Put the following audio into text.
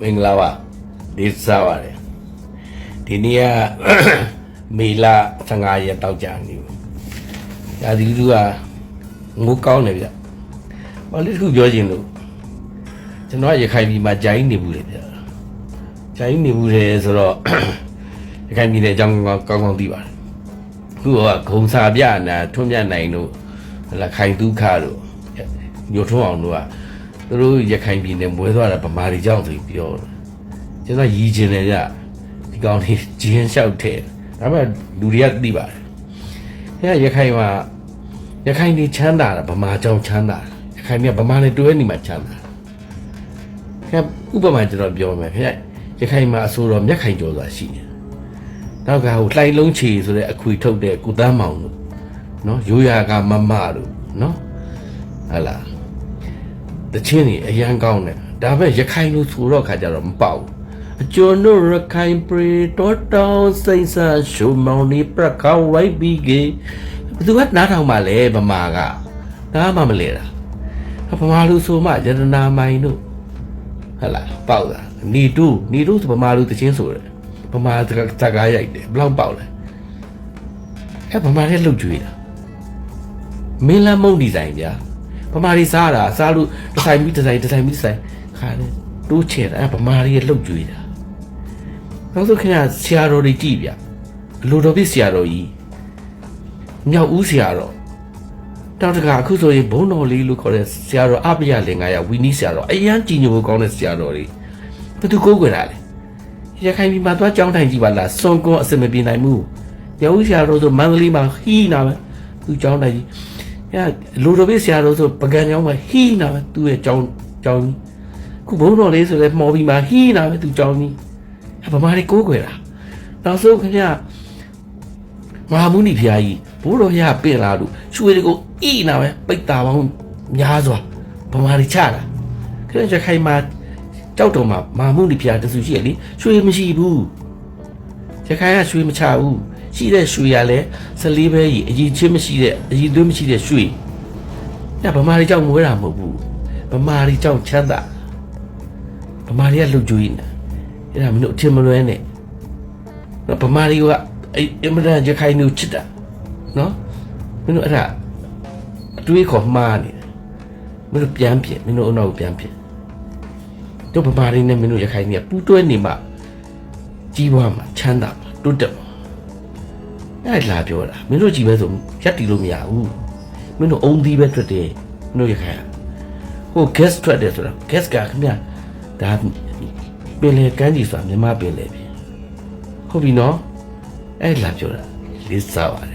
င်္ဂလာပါဒီစားပါတယ်ဒီနေ့ကမေလ15ရက်တောက်ကြနေဘူးဒါဒီလူကငိုကောင်းတယ်ဗျဘာလို့ခုပြောချင်လို့ကျွန်တော်ရခိုင်ပြည်မှာဂျိုင်းနေဘူးလေဗျဂျိုင်းနေဘူးလေဆိုတော့ရခိုင်ပြည်နယ်အကြောင်းကောင်းကောင်းသိပါတယ်ခုကဂုံစာပြနာထွန်းမြတ်နိုင်တို့လက်ခိုင်ဒုက္ခတို့ညိုထွန်းအောင်တို့ကသူတို့ရခိုင်ပြည်နယ်မွဲသွားတာဗမာတွေကြောင့်ဆိုပြီးပြောတယ်ကျွန်တော်ရည်ချင်တယ်ကြဒီကောင်လေးဂျင်းလျှောက်ထဲဒါပေမဲ့လူတွေကသိပါတယ်အဲရခိုင်မှာရခိုင်နေချမ်းသာတာဗမာကြောင့်ချမ်းသာရခိုင်ကဗမာနဲ့တွဲနေမှချမ်းသာအဲဥပမာကျွန်တော်ပြောမယ်ခင်ဗျရခိုင်မှာအဆိုတော်မြက်ခိုင်ကျော်ဆိုတာရှိတယ်နောက်ကဟိုလှိုင်လုံးချီဆိုတဲ့အခွေထုတ်တဲ့ကုသန်းမောင်တို့နော်ရိုးရာကမမတို့နော်ဟလာတချင်းကြီးအရန်ကောင်းတယ်ဒါပေမဲ့ရခိုင်လို့ဆိုတော့ခါကြတော့မပေါ့အကျော်တို့ရခိုင်ပရီတော်တောင်းစိတ်ဆာရှုံမောင်နေပြကောင်းဝိုက်ပြီးကေဘသူကနားထောင်မှလဲဗမာကနားမှမလဲတာဗမာလူဆိုမှယတနာမိုင်တို့ဟလာပေါ့တာနီတူဆိုဗမာလူတချင်းဆိုတယ်ဗမာစကားရိုက်တယ်ဘလောက်ပေါ့လဲအဲဗမာလည်းလှုပ်ကြွေးတာမင်းလမ်းမုံဒီဇိုင်းဗျာဗမာတွေစားတာစားလို့ဒီဇိုင်းခါတယ်တိုးချဲ့တာဗမာတွေလှုပ်ကြွေးတာနောက်ဆုံးခင်ဗျာဆရာတော်တွေကြည့်ဗျလူတော်ပြဆရာတော်ကြီးမြောက်ဦးဆရာတော်တောက်တကအခုဆိုရင်ဘုံတော်လေးလို့ခေါ်တဲ့ဆရာတော်အပယလင်္ကာရဝီနီးဆရာတော်အရန်ကြည်ညိုကောင်းတဲ့ဆရာတော်တွေဘယ်သူကိုးကွယ်တာလဲရခိုင်ပြည်မှာသွားကြောင်းထိုင်ကြည့်ပါလားစွန်ကွန်အစမပြေနိုင်ဘူးမြောက်ဦးဆရာတော်ဆိုမန္တလေးမှာဟီးနာပဲသူကြောင်းထိုင်ကြည့်လူတော်ပြဆရာတော်ဆိုပကံကျောင်းမှာဟီးနာပဲသူ့ရဲ့ကျောင်းခုဘုံတော်လေးဆိုလဲမော်ဘီမှာဟီးနာပဲသူကျောင်းကြီးဗမာတွေကိုးကွယ်တာနောက်ဆုံးခင်ဗျာမဟာမုနိဖျားကြီးဘိုးတော်ရပြင်လာလို့ရွှေတွေကိုအီးနာပဲပိတ်တာပေါင်းများစွာဗမာတွေချတာခင်ဗျာရခိုင်မှာကြောက်တော်မှာမဟာမုနိဖျားတဆူရှိရလေရွှေမရှိဘူးရခိုင်ကရွှေမချဘူးရှိတဲ့ရွှေရလဲ14ပဲကြီးအကြီးချင်းမရှိတဲ့အကြီးသွေးမရှိတဲ့ရွှေညဗမာတွေကြောက်မွေးတာမဟုတ်ဘူးဗမာတွေကြောက်ချမ်းသာဗမာတွေကလှုပ်ကြွေးနေအဲ့ဒါမင်းတို့အထင်မလွဲနဲ့ဗမာတွေကအင်မတန်ရခိုင်မျိုးချစ်တာနော်မင်းတို့အဲ့ဒါအတွေးခေါ်မှားနေတယ်မင်းတို့ပြန်ဖြစ်မင်းတို့အနောက်ပြန်ဖြစ်တို့ဗမာတွေနဲ့မင်းတို့ရခိုင်တွေကပူးတွဲနေမှကြီးပွားမှာချမ်းသာမှာတိုးတက်မှာအဲ့လာပြောတာမင်းတို့ကြည့်ပဲဆိုရက်တီလို့မရဘူးမင်းတို့အုံသီးပဲထွက်တယ်မင်းတို့ရခိုင်ဟို gas ထွက်တယ်ဆိုတာ gas ကခင်ဗျာဒါပင်လေကမ်းကြီးဆိုတာမြန်မာပင်လေပြီဟုတ်ပြီနော်အဲ့လာပြောတာလေးစားပါတယ်